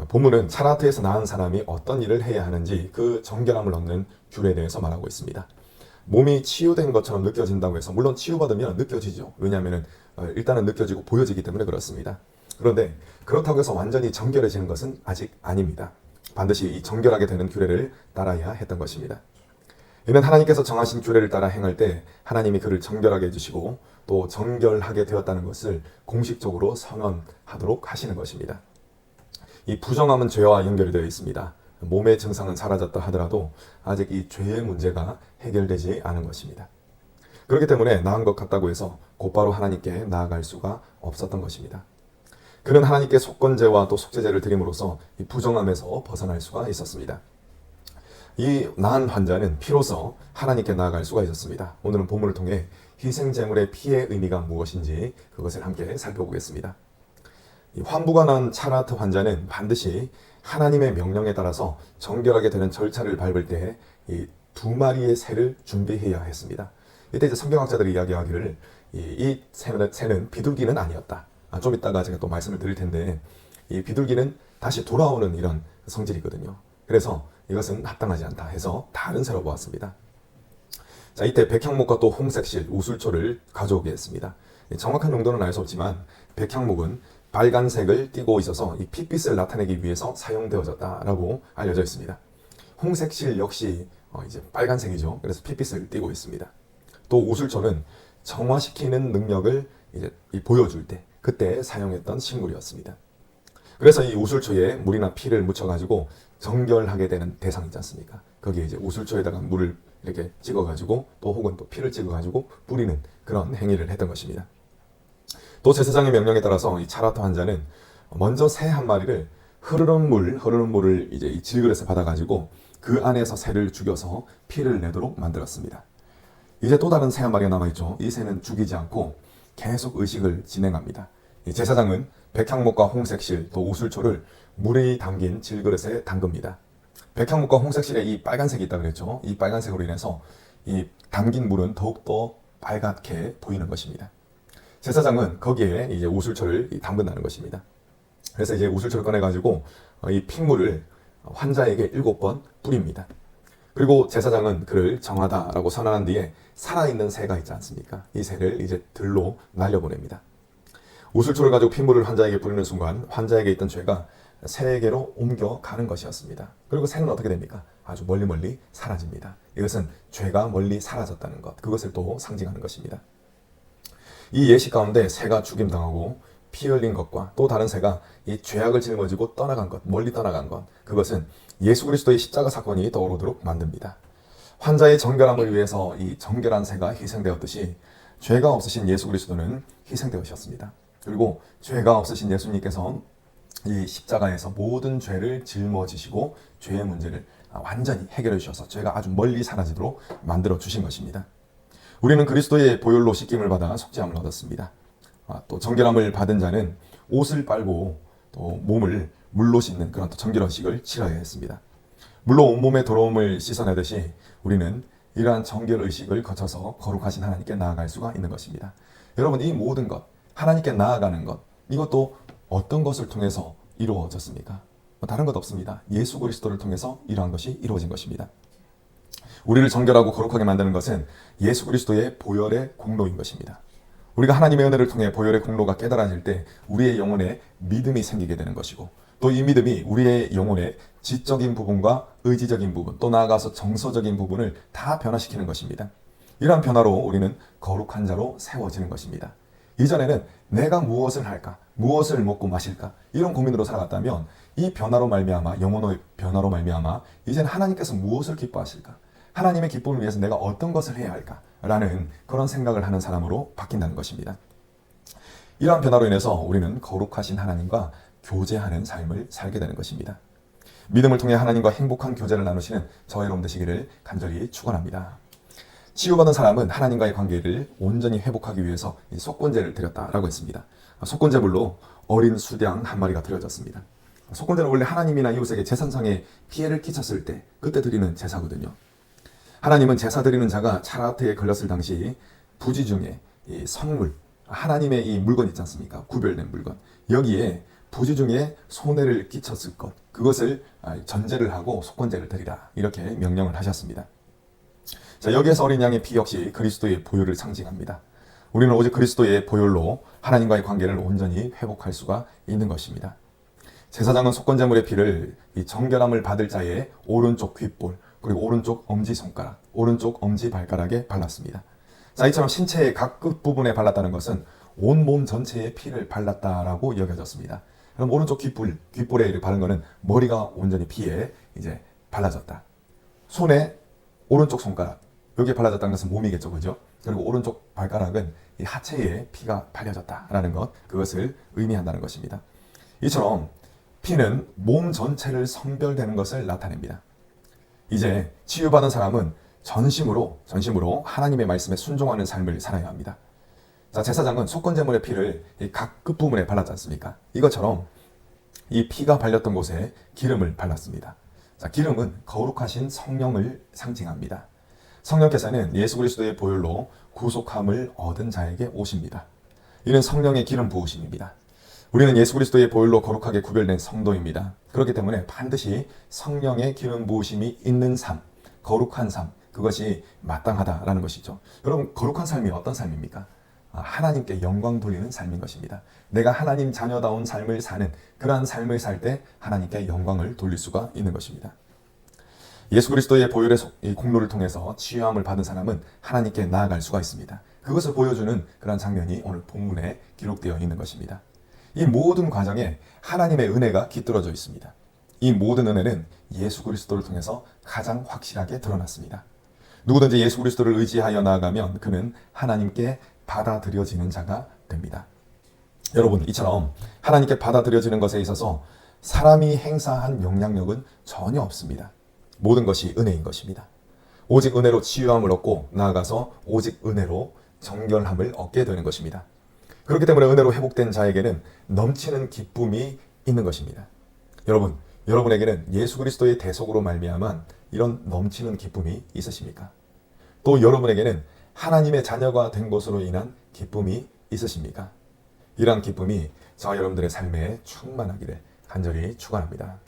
본문은 차라트에서 낳은 사람이 어떤 일을 해야 하는지 그 정결함을 얻는 귤에 대해서 말하고 있습니다. 몸이 치유된 것처럼 느껴진다고 해서 물론 치유받으면 느껴지죠. 왜냐하면 일단은 느껴지고 보여지기 때문에 그렇습니다. 그런데 그렇다고 해서 완전히 정결해지는 것은 아직 아닙니다. 반드시 이 정결하게 되는 규례를 따라야 했던 것입니다. 이는 하나님께서 정하신 규례를 따라 행할 때 하나님이 그를 정결하게 해주시고 또 정결하게 되었다는 것을 공식적으로 선언하도록 하시는 것입니다. 이 부정함은 죄와 연결이 되어 있습니다. 몸의 증상은 사라졌다 하더라도 아직 이 죄의 문제가 해결되지 않은 것입니다. 그렇기 때문에 나은 것 같다고 해서 곧바로 하나님께 나아갈 수가 없었던 것입니다. 그는 하나님께 속건제와 또 속죄제를 드림으로써 이 부정함에서 벗어날 수가 있었습니다. 이 나은 환자는 피로써 하나님께 나아갈 수가 있었습니다. 오늘은 본문을 통해 희생제물의 피의 의미가 무엇인지 그것을 함께 살펴보겠습니다. 이 환부가 난 차라트 환자는 반드시 하나님의 명령에 따라서 정결하게 되는 절차를 밟을 때 이 2마리의 새를 준비해야 했습니다. 이때 이제 성경학자들이 이야기하기를 이 새는 비둘기는 아니었다. 좀 이따가 제가 또 말씀을 드릴 텐데 이 비둘기는 다시 돌아오는 이런 성질이거든요. 그래서 이것은 합당하지 않다 해서 다른 새로 보았습니다. 자, 이때 백향목과 또 홍색실, 우술초를 가져오게 했습니다. 정확한 용도는 알 수 없지만 백향목은 빨간색을 띠고 있어서 이 핏빛을 나타내기 위해서 사용되어졌다라고 알려져 있습니다. 홍색실 역시 이제 빨간색이죠. 그래서 핏빛을 띠고 있습니다. 또 우술초는 정화시키는 능력을 이제 보여줄 때 그때 사용했던 식물이었습니다. 그래서 이 우술초에 물이나 피를 묻혀가지고 정결하게 되는 대상 있지 않습니까? 거기에 이제 우술초에다가 물을 이렇게 찍어가지고 또 혹은 또 피를 찍어가지고 뿌리는 그런 행위를 했던 것입니다. 또 제사장의 명령에 따라서 이 차라트 환자는 먼저 새 한 마리를 흐르는 물을 이제 이 질그릇에 받아가지고 그 안에서 새를 죽여서 피를 내도록 만들었습니다. 이제 또 다른 새 한 마리가 남아있죠. 이 새는 죽이지 않고 계속 의식을 진행합니다. 이 제사장은 백향목과 홍색실 또 우술초를 물에 담긴 질그릇에 담급니다. 백향목과 홍색실에 이 빨간색이 있다 그랬죠. 이 빨간색으로 인해서 이 담긴 물은 더욱더 빨갛게 보이는 것입니다. 제사장은 거기에 이제 우술초를 담근다는 것입니다. 그래서 이제 우술초를 꺼내가지고 이 핏물을 환자에게 7번 뿌립니다. 그리고 제사장은 그를 정하다라고 선언한 뒤에 살아있는 새가 있지 않습니까? 이 새를 이제 들로 날려보냅니다. 우술초를 가지고 핏물을 환자에게 뿌리는 순간 환자에게 있던 죄가 새에게로 옮겨가는 것이었습니다. 그리고 새는 어떻게 됩니까? 아주 멀리 사라집니다. 이것은 죄가 멀리 사라졌다는 것, 그것을 또 상징하는 것입니다. 이 예시 가운데 새가 죽임당하고 피 흘린 것과 또 다른 새가 이 죄악을 짊어지고 떠나간 것, 멀리 떠나간 것, 그것은 예수 그리스도의 십자가 사건이 떠오르도록 만듭니다. 환자의 정결함을 위해서 이 정결한 새가 희생되었듯이 죄가 없으신 예수 그리스도는 희생되으셨습니다. 그리고 죄가 없으신 예수님께서 이 십자가에서 모든 죄를 짊어지시고 죄의 문제를 완전히 해결해 주셔서 죄가 아주 멀리 사라지도록 만들어 주신 것입니다. 우리는 그리스도의 보혈로 씻김을 받아 속죄함을 얻었습니다. 또 정결함을 받은 자는 옷을 빨고 또 몸을 물로 씻는 그런 또 정결의식을 치러야 했습니다. 물로 온몸의 더러움을 씻어내듯이 우리는 이러한 정결의식을 거쳐서 거룩하신 하나님께 나아갈 수가 있는 것입니다. 여러분, 이 모든 것, 하나님께 나아가는 것, 이것도 어떤 것을 통해서 이루어졌습니까? 다른 것 없습니다. 예수 그리스도를 통해서 이러한 것이 이루어진 것입니다. 우리를 정결하고 거룩하게 만드는 것은 예수 그리스도의 보혈의 공로인 것입니다. 우리가 하나님의 은혜를 통해 보혈의 공로가 깨달아질 때 우리의 영혼에 믿음이 생기게 되는 것이고 또 이 믿음이 우리의 영혼의 지적인 부분과 의지적인 부분 또 나아가서 정서적인 부분을 다 변화시키는 것입니다. 이러한 변화로 우리는 거룩한 자로 세워지는 것입니다. 이전에는 내가 무엇을 할까? 무엇을 먹고 마실까? 이런 고민으로 살아갔다면 이 변화로 말미암아 영혼의 변화로 말미암아 이제는 하나님께서 무엇을 기뻐하실까? 하나님의 기쁨을 위해서 내가 어떤 것을 해야 할까? 라는 그런 생각을 하는 사람으로 바뀐다는 것입니다. 이러한 변화로 인해서 우리는 거룩하신 하나님과 교제하는 삶을 살게 되는 것입니다. 믿음을 통해 하나님과 행복한 교제를 나누시는 저와 여러분 되시기를 간절히 축원합니다. 치유받은 사람은 하나님과의 관계를 온전히 회복하기 위해서 속건제를 드렸다라고 했습니다. 속건제물로 어린 수양 한 마리가 드려졌습니다. 속건제는 원래 하나님이나 이웃에게 재산상의 피해를 끼쳤을 때 그때 드리는 제사거든요. 하나님은 제사 드리는 자가 차라트에 걸렸을 당시 부지 중에 이 성물, 하나님의 이 물건 있지 않습니까? 구별된 물건. 여기에 부지 중에 손해를 끼쳤을 것, 그것을 전제를 하고 속건제를 드리라, 이렇게 명령을 하셨습니다. 자, 여기에서 어린 양의 피 역시 그리스도의 보혈을 상징합니다. 우리는 오직 그리스도의 보혈로 하나님과의 관계를 온전히 회복할 수가 있는 것입니다. 제사장은 속건제물의 피를 이 정결함을 받을 자의 오른쪽 귓볼, 그리고 오른쪽 엄지손가락, 오른쪽 엄지발가락에 발랐습니다. 자, 이처럼 신체의 각 끝부분에 발랐다는 것은 온몸 전체에 피를 발랐다라고 여겨졌습니다. 그럼 오른쪽 귓볼에 바른 것은 머리가 온전히 피에 이제 발라졌다. 손에 오른쪽 손가락, 여기에 발라졌다는 것은 몸이겠죠, 그죠? 그리고 오른쪽 발가락은 이 하체에 피가 발려졌다라는 것, 그것을 의미한다는 것입니다. 이처럼 피는 몸 전체를 성별되는 것을 나타냅니다. 이제 치유받은 사람은 전심으로 하나님의 말씀에 순종하는 삶을 살아야 합니다. 자, 제사장은 속건제물의 피를 각 끝부분에 발랐지 않습니까? 이것처럼 이 피가 발렸던 곳에 기름을 발랐습니다. 자, 기름은 거룩하신 성령을 상징합니다. 성령께서는 예수 그리스도의 보혈로 구속함을 얻은 자에게 오십니다. 이는 성령의 기름 부으심입니다. 우리는 예수 그리스도의 보혈로 거룩하게 구별된 성도입니다. 그렇기 때문에 반드시 성령의 기름 부으심이 있는 삶, 거룩한 삶, 그것이 마땅하다라는 것이죠. 여러분, 거룩한 삶이 어떤 삶입니까? 하나님께 영광 돌리는 삶인 것입니다. 내가 하나님 자녀다운 삶을 사는, 그러한 삶을 살 때 하나님께 영광을 돌릴 수가 있는 것입니다. 예수 그리스도의 보혈의 공로를 통해서 치유함을 받은 사람은 하나님께 나아갈 수가 있습니다. 그것을 보여주는 그런 장면이 오늘 본문에 기록되어 있는 것입니다. 이 모든 과정에 하나님의 은혜가 깃들어져 있습니다. 이 모든 은혜는 예수 그리스도를 통해서 가장 확실하게 드러났습니다. 누구든지 예수 그리스도를 의지하여 나아가면 그는 하나님께 받아들여지는 자가 됩니다. 여러분, 이처럼 하나님께 받아들여지는 것에 있어서 사람이 행사한 영향력은 전혀 없습니다. 모든 것이 은혜인 것입니다. 오직 은혜로 치유함을 얻고 나아가서 오직 은혜로 정결함을 얻게 되는 것입니다. 그렇기 때문에 은혜로 회복된 자에게는 넘치는 기쁨이 있는 것입니다. 여러분, 여러분에게는 예수 그리스도의 대속으로 말미암아 이런 넘치는 기쁨이 있으십니까? 또 여러분에게는 하나님의 자녀가 된 것으로 인한 기쁨이 있으십니까? 이러한 기쁨이 저와 여러분들의 삶에 충만하기를 간절히 축원합니다.